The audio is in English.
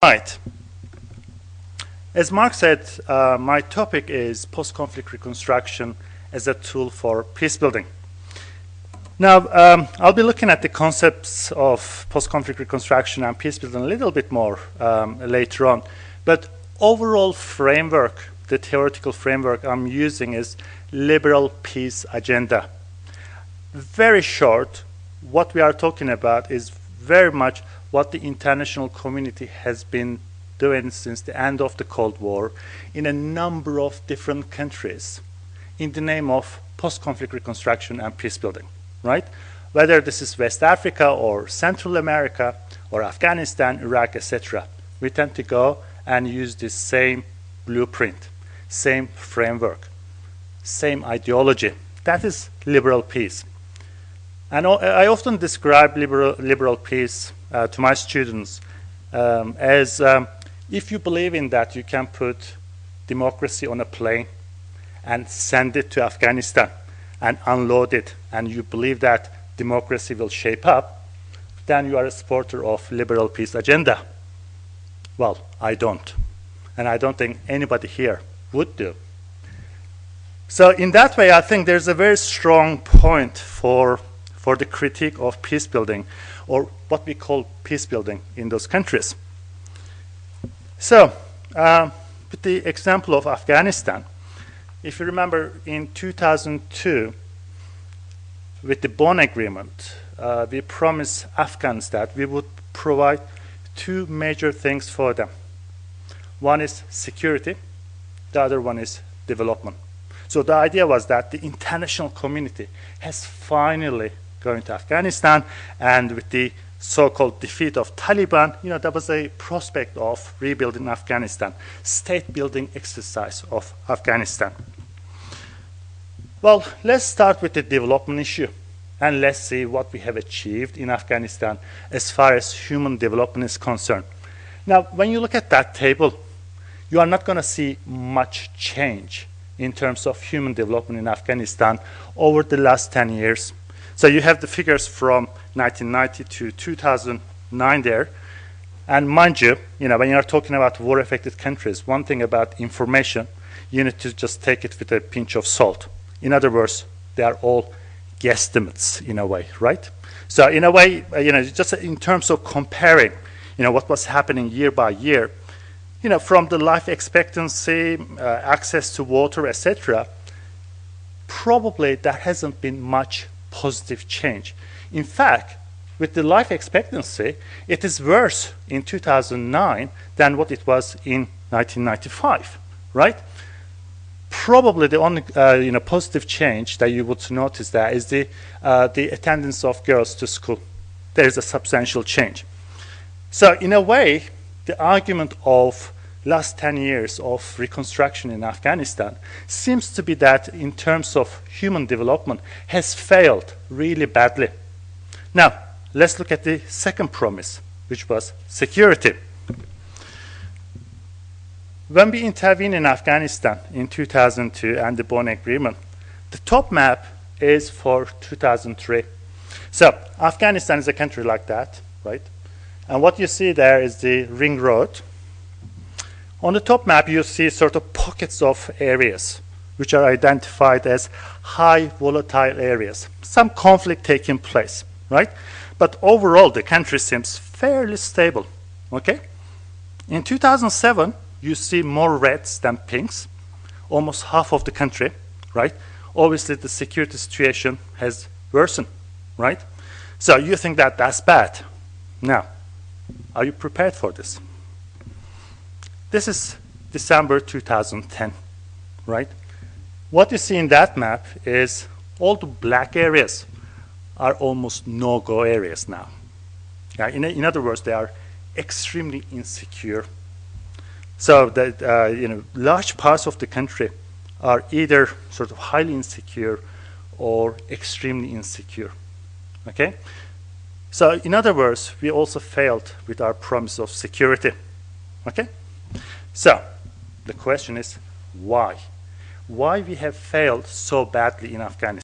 Right. As Mark said, my topic is post-conflict reconstruction as a tool for peace building. Now, I'll be looking at the concepts of post-conflict reconstruction and peace building a little bit more later on. But overall framework, the theoretical framework I'm using is liberal peace agenda. Very short, what we are talking about is very much what the international community has been doing since the end of the Cold War in a number of different countries in the name of post-conflict reconstruction and peace building, right? Whether this is West Africa or Central America or Afghanistan, Iraq, etc. We tend to go and use this same blueprint, same framework, same ideology. That is liberal peace. And I often describe liberal peace to my students as if you believe in that, you can put democracy on a plane and send it to Afghanistan and unload it, and you believe that democracy will shape up, then you are a supporter of liberal peace agenda. Well, I don't. And I don't think anybody here would do. So in that way, I think there's a very strong point for the critique of peace building, or what we call peace building in those countries. So, with the example of Afghanistan, if you remember in 2002, with the Bonn Agreement, we promised Afghans that we would provide two major things for them. One is security, the other one is development. So the idea was that the international community has finally going to Afghanistan, and with the so-called defeat of Taliban, there was a prospect of rebuilding Afghanistan, state-building exercise of Afghanistan. Well, let's start with the development issue, and let's see what we have achieved in Afghanistan as far as human development is concerned. Now, when you look at that table, you are not going to see much change in terms of human development in Afghanistan over the last 10 years. So you have the figures from 1990 to 2009 there. And mind you, when you're talking about war-affected countries, one thing about information, you need to just take it with a pinch of salt. In other words, they are all guesstimates in a way, right? So in a way, just in terms of comparing, what was happening year by year, from the life expectancy, access to water, etc., probably there hasn't been much positive change. In fact, with the life expectancy, it is worse in 2009 than what it was in 1995, right? Probably the only positive change that you would notice there is the attendance of girls to school. There is a substantial change. So in a way, the argument of last 10 years of reconstruction in Afghanistan seems to be that in terms of human development has failed really badly. Now, let's look at the second promise, which was security. When we intervened in Afghanistan in 2002 and the Bonn Agreement, the top map is for 2003. So Afghanistan is a country like that, right? And what you see there is the ring road. On the top map, you see sort of pockets of areas which are identified as high volatile areas. Some conflict taking place, right? But overall, the country seems fairly stable, okay? In 2007, you see more reds than pinks, almost half of the country, right? Obviously, the security situation has worsened, right? So you think that that's bad. Now, are you prepared for this? This is December 2010, right? What you see in that map is all the black areas are almost no-go areas now. Yeah, in other words, they are extremely insecure. So that large parts of the country are either sort of highly insecure or extremely insecure. Okay? So in other words, we also failed with our promise of security. Okay? So the question is why? Why we have failed so badly in Afghanistan?